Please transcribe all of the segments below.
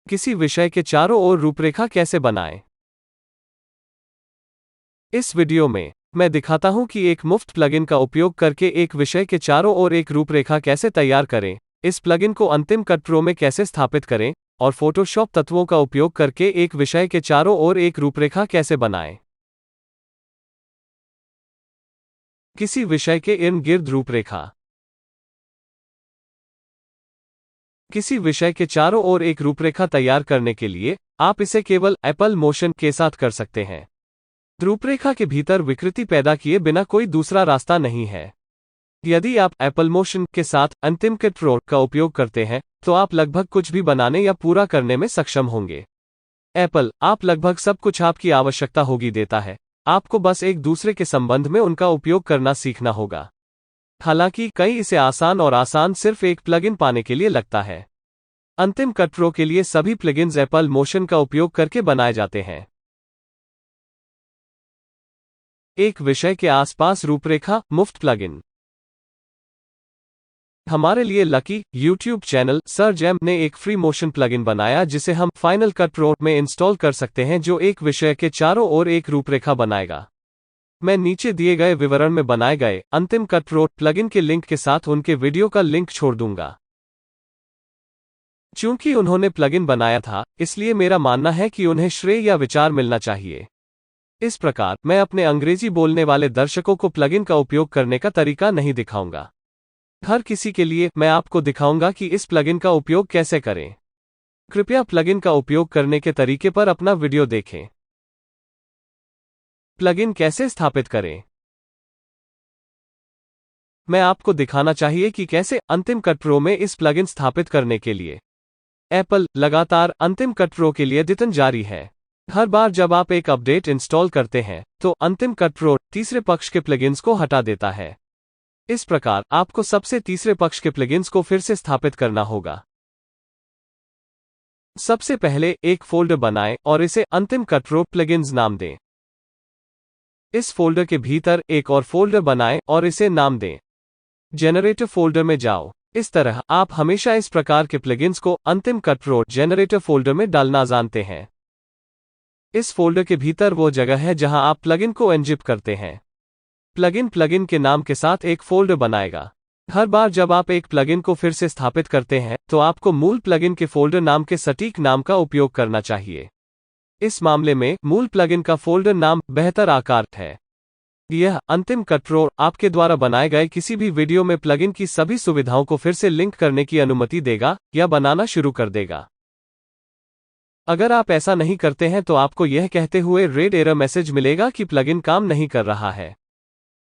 किसी विषय के चारों ओर रूपरेखा कैसे बनाएं? इस वीडियो में मैं दिखाता हूं कि एक मुफ्त प्लगइन का उपयोग करके एक विषय के चारों ओर एक रूपरेखा कैसे तैयार करें, इस प्लगइन को अंतिम कट प्रो में कैसे स्थापित करें और फोटोशॉप तत्वों का उपयोग करके एक विषय के चारों ओर एक रूपरेखा कैसे बनाएं। किसी विषय के इर्द गिर्द रूपरेखा। किसी विषय के चारों ओर एक रूपरेखा तैयार करने के लिए आप इसे केवल एपल मोशन के साथ कर सकते हैं। रूपरेखा के भीतर विकृति पैदा किए बिना कोई दूसरा रास्ता नहीं है। यदि आप एपल मोशन के साथ अंतिम कट प्रो का उपयोग करते हैं तो आप लगभग कुछ भी बनाने या पूरा करने में सक्षम होंगे। एपल आप लगभग सब कुछ आपकी आवश्यकता होगी देता है, आपको बस एक दूसरे के संबंध में उनका उपयोग करना सीखना होगा। हालांकि कई इसे आसान और आसान सिर्फ एक प्लगइन पाने के लिए लगता है। अंतिम कट प्रो के लिए सभी प्लगइन्स एपल मोशन का उपयोग करके बनाए जाते हैं। एक विषय के आसपास रूपरेखा मुफ्त प्लगइन। हमारे लिए lucky YouTube channel sir jam ने एक फ्री मोशन प्लगइन बनाया जिसे हम फाइनल कट प्रो में इंस्टॉल कर सकते हैं, जो एक विषय के चारों ओर एक रूपरेखा बनाएगा। मैं नीचे दिए गए विवरण में बनाए गए अंतिम कट प्रो प्लगइन के लिंक के साथ उनके वीडियो का लिंक छोड़ दूंगा। चूंकि उन्होंने प्लगइन बनाया था, इसलिए मेरा मानना है कि उन्हें श्रेय या विचार मिलना चाहिए। इस प्रकार मैं अपने अंग्रेजी बोलने वाले दर्शकों को प्लगइन का उपयोग करने का तरीका नहीं दिखाऊंगा। हर किसी के लिए मैं आपको दिखाऊंगा कि इस प्लगइन का उपयोग कैसे करें। कृपया प्लगइन का उपयोग करने के तरीके पर अपना वीडियो देखें। प्लगइन कैसे स्थापित करें? मैं आपको दिखाना चाहिए कि कैसे अंतिम कट प्रो में इस प्लगइन स्थापित करने के लिए एप्पल लगातार अंतिम कट प्रो के लिए अद्यतन जारी है। हर बार जब आप एक अपडेट इंस्टॉल करते हैं तो अंतिम कट प्रो तीसरे पक्ष के प्लगइन्स को हटा देता है। इस प्रकार आपको सबसे तीसरे पक्ष के प्लगइन्स को फिर से स्थापित करना होगा। सबसे पहले एक फोल्डर बनाएं और इसे अंतिम कट प्रो प्लगइन्स नाम दें। इस फोल्डर के भीतर एक और फोल्डर बनाएं और इसे नाम दें जनरेटर फोल्डर में जाओ। इस तरह आप हमेशा इस प्रकार के प्लगइन्स को अंतिम कट प्रो जनरेटर फोल्डर में डालना जानते हैं। इस फोल्डर के भीतर वो जगह है जहां आप प्लगइन को एनजिप करते हैं। प्लगइन के नाम के साथ एक फोल्डर बनाएगा। हर बार जब आप एक प्लगइन को फिर से स्थापित करते हैं तो आपको मूल प्लगइन के फोल्डर नाम के सटीक नाम का उपयोग करना चाहिए। इस मामले में मूल प्लगइन का फोल्डर नाम बेहतर आकार है। यह अंतिम कट प्रो आपके द्वारा बनाए गए किसी भी वीडियो में प्लगइन की सभी सुविधाओं को फिर से लिंक करने की अनुमति देगा या बनाना शुरू कर देगा। अगर आप ऐसा नहीं करते हैं तो आपको यह कहते हुए रेड एरर मैसेज मिलेगा कि प्लगइन काम नहीं कर रहा है।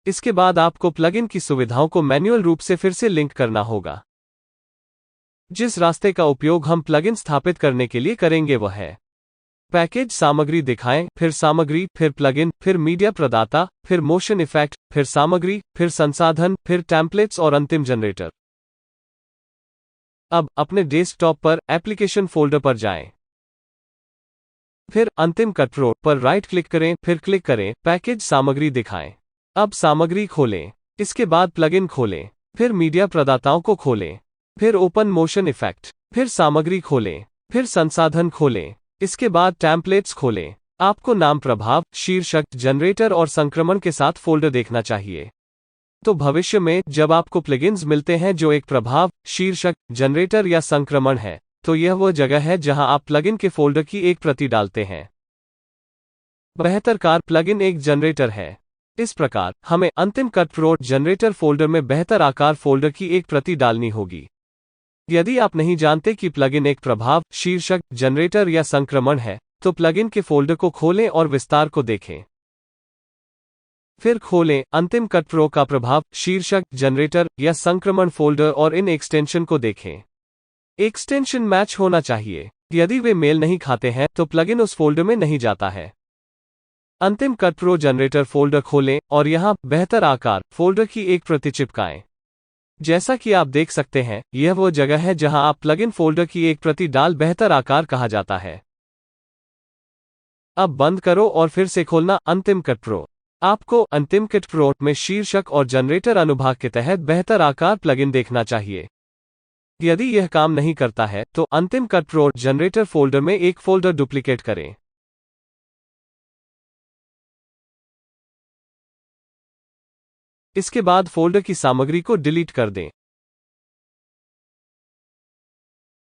इसके बाद आपको प्लगइन की सुविधाओं को मैन्युअल रूप से फिर से लिंक करना होगा। जिस रास्ते का उपयोग हम प्लगइन स्थापित करने के लिए करेंगे वह है पैकेज सामग्री दिखाएं, फिर सामग्री, फिर प्लगइन, फिर मीडिया प्रदाता, फिर मोशन इफेक्ट, फिर सामग्री, फिर संसाधन, फिर टेम्पलेट्स और अंतिम जनरेटर। अब अपने डेस्कटॉप पर एप्लीकेशन फोल्डर पर जाएं। फिर अंतिम कट प्रो पर राइट क्लिक करें, फिर क्लिक करें पैकेज सामग्री दिखाएं। अब सामग्री खोलें। इसके बाद प्लगइन खोलें, फिर मीडिया प्रदाताओं को खोलें, फिर ओपन मोशन इफेक्ट, फिर सामग्री खोलें, फिर संसाधन खोलें। इसके बाद टेम्पलेट्स खोलें। आपको नाम, प्रभाव, शीर्षक, जनरेटर और संक्रमण के साथ फोल्डर देखना चाहिए। तो भविष्य में जब आपको प्लगइन्स मिलते हैं जो एक प्रभाव, शीर्षक, जनरेटर या संक्रमण है, तो यह वह जगह है जहां आप प्लगइन के फोल्डर की एक प्रति डालते हैं। बेहतर कार प्लगइन एक जनरेटर है। इस प्रकार हमें अंतिम कट प्रो जनरेटर फोल्डर में बेहतर आकार फोल्डर की एक प्रति डालनी होगी। यदि आप नहीं जानते कि प्लगइन एक प्रभाव, शीर्षक, जनरेटर या संक्रमण है, तो प्लगइन के फोल्डर को खोलें और विस्तार को देखें। फिर खोलें अंतिम कट प्रो का प्रभाव, शीर्षक, जनरेटर या संक्रमण फोल्डर और इन एक्सटेंशन को देखें। एक्सटेंशन मैच होना चाहिए। यदि वे मेल नहीं खाते हैं तो प्लगइन उस फोल्डर में नहीं जाता है। अंतिम कट प्रो जनरेटर फोल्डर खोलें और यहां बेहतर आकार फोल्डर की एक प्रति चिपकाएं। जैसा कि आप देख सकते हैं, यह वो जगह है जहां आप प्लगइन फोल्डर की एक प्रति डाल बेहतर आकार कहा जाता है। अब बंद करो और फिर से खोलना अंतिम कट प्रो। आपको अंतिम कट प्रो में शीर्षक और जनरेटर अनुभाग के तहत बेहतर आकार प्लगइन देखना चाहिए। यदि यह काम नहीं करता है तो अंतिम कट प्रो जनरेटर फोल्डर में एक फोल्डर डुप्लीकेट करें। इसके बाद फोल्डर की सामग्री को डिलीट कर दें।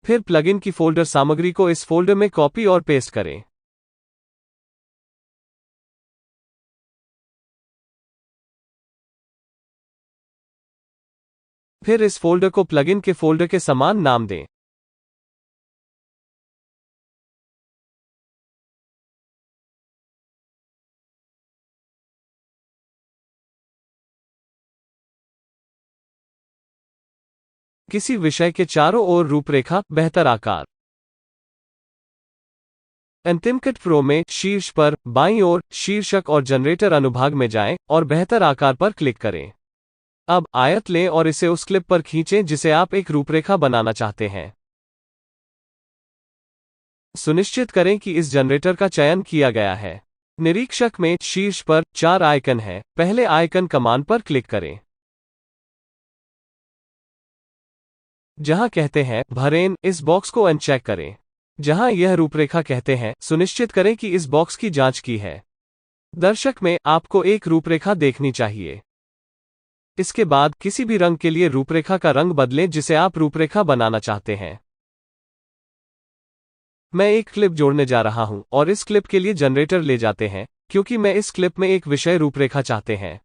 फिर प्लगइन की फोल्डर सामग्री को इस फोल्डर में कॉपी और पेस्ट करें। फिर इस फोल्डर को प्लगइन के फोल्डर के समान नाम दें। किसी विषय के चारों ओर रूपरेखा, बेहतर आकार। अंतिम कट प्रो में शीर्ष पर बाईं ओर शीर्षक और जनरेटर अनुभाग में जाएं और बेहतर आकार पर क्लिक करें। अब आयत लें और इसे उस क्लिप पर खींचें जिसे आप एक रूपरेखा बनाना चाहते हैं। सुनिश्चित करें कि इस जनरेटर का चयन किया गया है। निरीक्षक में शीर्ष पर 4 आइकन हैं। पहले आइकन कमांड पर क्लिक करें। जहां कहते हैं भरें, इस बॉक्स को अनचेक करें। जहां यह रूपरेखा कहते हैं, सुनिश्चित करें कि इस बॉक्स की जांच की है। दर्शक में आपको एक रूपरेखा देखनी चाहिए। इसके बाद किसी भी रंग के लिए रूपरेखा का रंग बदलें जिसे आप रूपरेखा बनाना चाहते हैं। मैं एक क्लिप जोड़ने जा रहा हूं और इस क्लिप के लिए जनरेटर ले जाते हैं क्योंकि मैं इस क्लिप में एक विषय रूपरेखा चाहते हैं।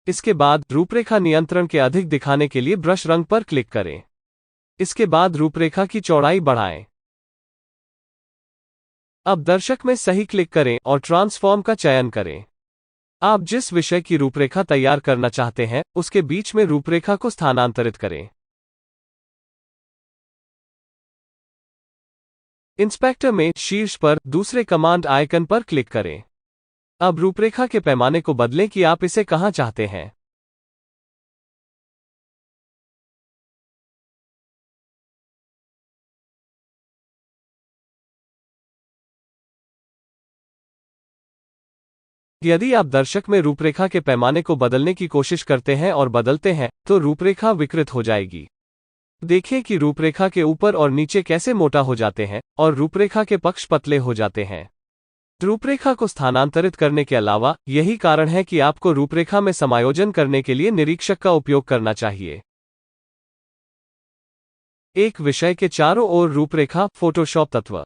इसके बाद रूपरेखा नियंत्रण के अधिक दिखाने के लिए ब्रश रंग पर क्लिक करें। इसके बाद रूपरेखा की चौड़ाई बढ़ाएं। अब दर्शक में सही क्लिक करें और ट्रांसफॉर्म का चयन करें। आप जिस विषय की रूपरेखा तैयार करना चाहते हैं उसके बीच में रूपरेखा को स्थानांतरित करें। इंस्पेक्टर में शीर्ष पर दूसरे कमांड आइकन पर क्लिक करें। अब रूपरेखा के पैमाने को बदलें कि आप इसे कहां चाहते हैं। यदि आप दर्शक में रूपरेखा के पैमाने को बदलने की कोशिश करते हैं और बदलते हैं तो रूपरेखा विकृत हो जाएगी। देखें कि रूपरेखा के ऊपर और नीचे कैसे मोटा हो जाते हैं और रूपरेखा के पक्ष पतले हो जाते हैं। रूपरेखा को स्थानांतरित करने के अलावा यही कारण है कि आपको रूपरेखा में समायोजन करने के लिए निरीक्षक का उपयोग करना चाहिए। एक विषय के चारों ओर रूपरेखा, फोटोशॉप तत्व।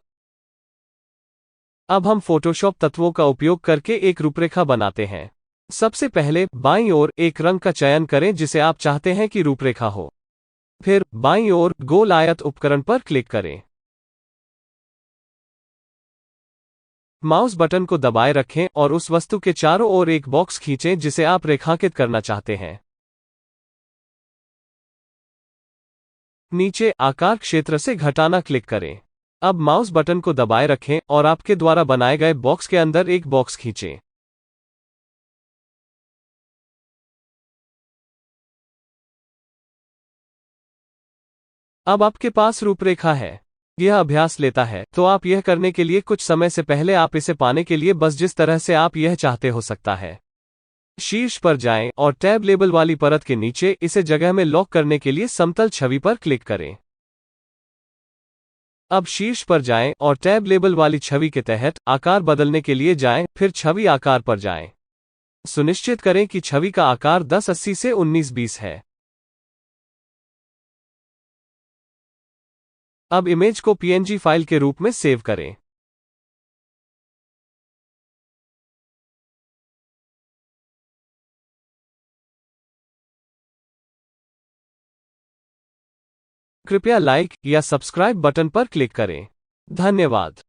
अब हम फोटोशॉप तत्वों का उपयोग करके एक रूपरेखा बनाते हैं। सबसे पहले बाईं ओर एक रंग का चयन करें जिसे आप चाहते हैं कि रूपरेखा हो। फिर बाईं ओर गोल आयत उपकरण पर क्लिक करें। माउस बटन को दबाए रखें और उस वस्तु के चारों ओर एक बॉक्स खींचें जिसे आप रेखांकित करना चाहते हैं। नीचे आकार क्षेत्र से घटाना क्लिक करें। अब माउस बटन को दबाए रखें और आपके द्वारा बनाए गए बॉक्स के अंदर एक बॉक्स खींचें। अब आपके पास रूपरेखा है। यह अभ्यास लेता है तो आप यह करने के लिए कुछ समय से पहले आप इसे पाने के लिए बस जिस तरह से आप यह चाहते हो सकता है। शीर्ष पर जाएं और टैब लेबल वाली परत के नीचे इसे जगह में लॉक करने के लिए समतल छवि पर क्लिक करें। अब शीर्ष पर जाएं और टैब लेबल वाली छवि के तहत आकार बदलने के लिए जाएं, फिर छवि आकार पर जाएं। सुनिश्चित करें कि छवि का आकार 1080 से 1920 है। अब इमेज को पीएनजी फाइल के रूप में सेव करें। कृपया लाइक या सब्सक्राइब बटन पर क्लिक करें। धन्यवाद।